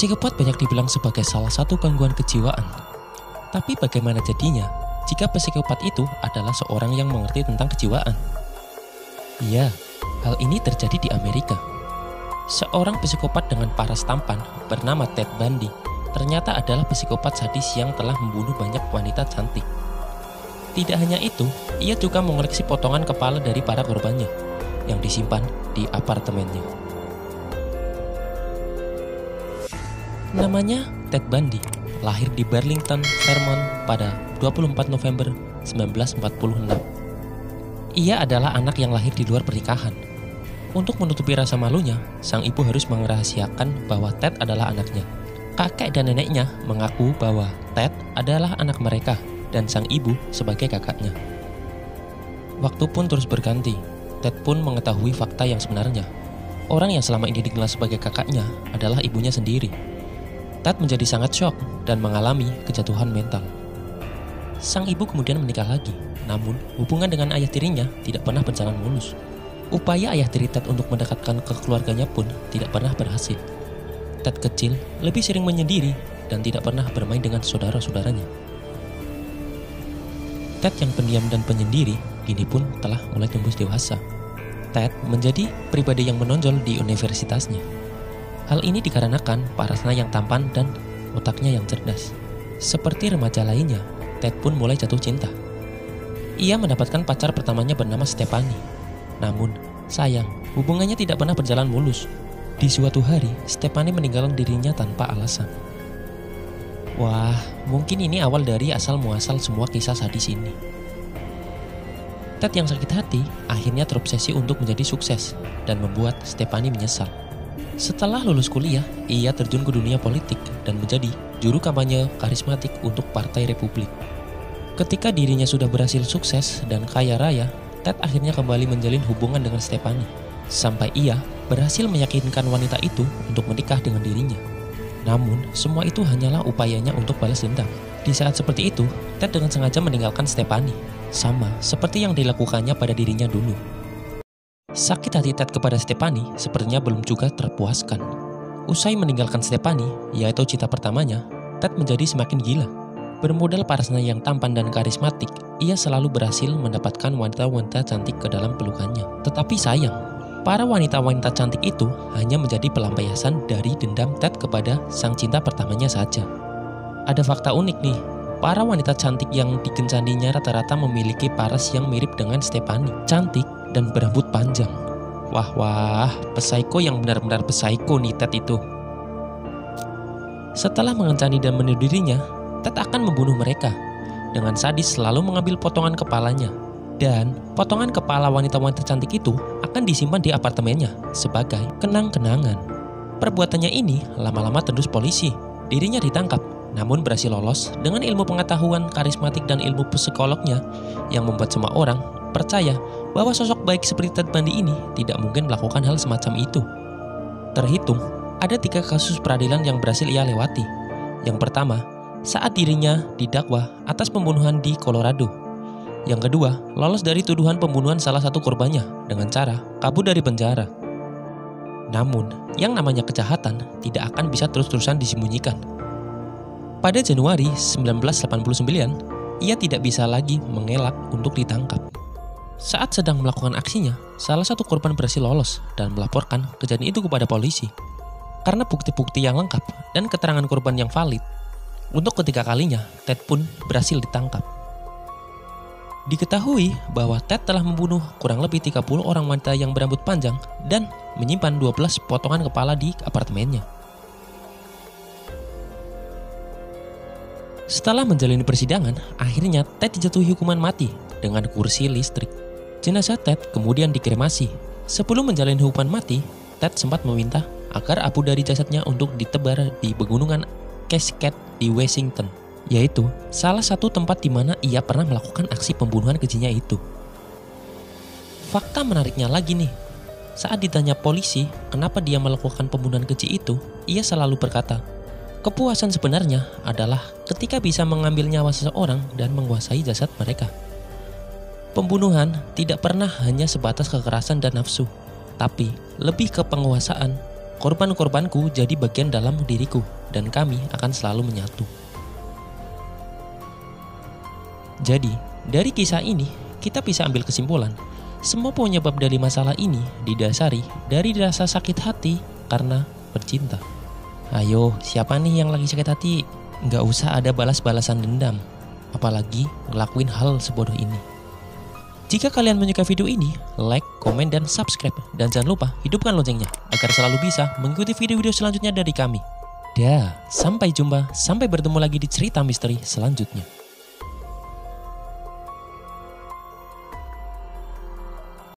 Psikopat banyak dibilang sebagai salah satu gangguan kejiwaan. Tapi bagaimana jadinya jika psikopat itu adalah seorang yang mengerti tentang kejiwaan? Ya, hal ini terjadi di Amerika. Seorang psikopat dengan paras tampan bernama Ted Bundy ternyata adalah psikopat sadis yang telah membunuh banyak wanita cantik. Tidak hanya itu, ia juga mengoleksi potongan kepala dari para korbannya yang disimpan di apartemennya. Namanya Ted Bundy, lahir di Burlington, Vermont pada 24 November 1946. Ia adalah anak yang lahir di luar pernikahan. Untuk menutupi rasa malunya, sang ibu harus merahasiakan bahwa Ted adalah anaknya. Kakek dan neneknya mengaku bahwa Ted adalah anak mereka dan sang ibu sebagai kakaknya. Waktu pun terus berganti. Ted pun mengetahui fakta yang sebenarnya. Orang yang selama ini dikenal sebagai kakaknya adalah ibunya sendiri. Ted menjadi sangat syok dan mengalami kejatuhan mental. Sang ibu kemudian menikah lagi, namun hubungan dengan ayah tirinya tidak pernah berjalan mulus. Upaya ayah tiri Ted untuk mendekatkan ke keluarganya pun tidak pernah berhasil. Ted kecil lebih sering menyendiri dan tidak pernah bermain dengan saudara-saudaranya. Ted yang pendiam dan penyendiri kini pun telah mulai tumbuh dewasa. Ted menjadi pribadi yang menonjol di universitasnya. Hal ini dikarenakan parasnya yang tampan dan otaknya yang cerdas. Seperti remaja lainnya, Ted pun mulai jatuh cinta. Ia mendapatkan pacar pertamanya bernama Stephanie. Namun, sayang, hubungannya tidak pernah berjalan mulus. Di suatu hari, Stephanie meninggalkan dirinya tanpa alasan. Wah, mungkin ini awal dari asal-muasal semua kisah sadis ini. Ted yang sakit hati akhirnya terobsesi untuk menjadi sukses dan membuat Stephanie menyesal. Setelah lulus kuliah, ia terjun ke dunia politik dan menjadi juru kampanye karismatik untuk Partai Republik. Ketika dirinya sudah berhasil sukses dan kaya raya, Ted akhirnya kembali menjalin hubungan dengan Stephanie, sampai ia berhasil meyakinkan wanita itu untuk menikah dengan dirinya. Namun, semua itu hanyalah upayanya untuk balas dendam. Di saat seperti itu, Ted dengan sengaja meninggalkan Stephanie, sama seperti yang dilakukannya pada dirinya dulu. Sakit hati Ted kepada Stephanie sepertinya belum juga terpuaskan. Usai meninggalkan Stephanie, yaitu cinta pertamanya, Ted menjadi semakin gila. Bermodal parasnya yang tampan dan karismatik, ia selalu berhasil mendapatkan wanita-wanita cantik ke dalam pelukannya. Tetapi sayang, para wanita-wanita cantik itu hanya menjadi pelampiasan dari dendam Ted kepada sang cinta pertamanya saja. Ada fakta unik nih, para wanita cantik yang dikencandinya rata-rata memiliki paras yang mirip dengan Stephanie. Cantik dan berambut panjang. Wah, pesaiko yang benar-benar pesaiko nih Ted itu. Setelah mengencani dan menipu dirinya, Ted akan membunuh mereka. Dengan sadis selalu mengambil potongan kepalanya. Dan potongan kepala wanita-wanita cantik itu akan disimpan di apartemennya sebagai kenang-kenangan. Perbuatannya ini lama-lama tendus polisi. Dirinya ditangkap, namun berhasil lolos dengan ilmu pengetahuan karismatik dan ilmu psikolognya yang membuat semua orang percaya bahwa sosok baik seperti Ted Bundy ini tidak mungkin melakukan hal semacam itu. Terhitung, ada 3 kasus peradilan yang berhasil ia lewati. Yang pertama, saat dirinya didakwa atas pembunuhan di Colorado. Yang kedua, lolos dari tuduhan pembunuhan salah satu korbannya dengan cara kabur dari penjara. Namun, yang namanya kejahatan tidak akan bisa terus-terusan disembunyikan. Pada Januari 1989, ia tidak bisa lagi mengelak untuk ditangkap. Saat sedang melakukan aksinya, salah satu korban berhasil lolos dan melaporkan kejadian itu kepada polisi. Karena bukti-bukti yang lengkap dan keterangan korban yang valid, untuk ketiga kalinya Ted pun berhasil ditangkap. Diketahui bahwa Ted telah membunuh kurang lebih 30 orang wanita yang berambut panjang dan menyimpan 12 potongan kepala di apartemennya. Setelah menjalani persidangan, akhirnya Ted dijatuhi hukuman mati dengan kursi listrik. Jenazah Ted kemudian dikremasi. Sebelum menjalani hukuman mati, Ted sempat meminta agar abu dari jasadnya untuk ditebar di pegunungan Cascade di Washington, yaitu salah satu tempat di mana ia pernah melakukan aksi pembunuhan kejinya itu. Fakta menariknya lagi nih, saat ditanya polisi kenapa dia melakukan pembunuhan keji itu, ia selalu berkata, kepuasan sebenarnya adalah ketika bisa mengambil nyawa seseorang dan menguasai jasad mereka. Pembunuhan tidak pernah hanya sebatas kekerasan dan nafsu, tapi lebih ke penguasaan, korban-korbanku jadi bagian dalam diriku dan kami akan selalu menyatu. Jadi, dari kisah ini, kita bisa ambil kesimpulan, semua penyebab dari masalah ini didasari dari rasa sakit hati karena bercinta. Ayo, siapa nih yang lagi sakit hati? Nggak usah ada balas-balasan dendam, apalagi ngelakuin hal sebodoh ini. Jika kalian menyukai video ini, like, komen, dan subscribe. Dan jangan lupa hidupkan loncengnya agar selalu bisa mengikuti video-video selanjutnya dari kami. Dah, sampai jumpa, sampai bertemu lagi di cerita misteri selanjutnya.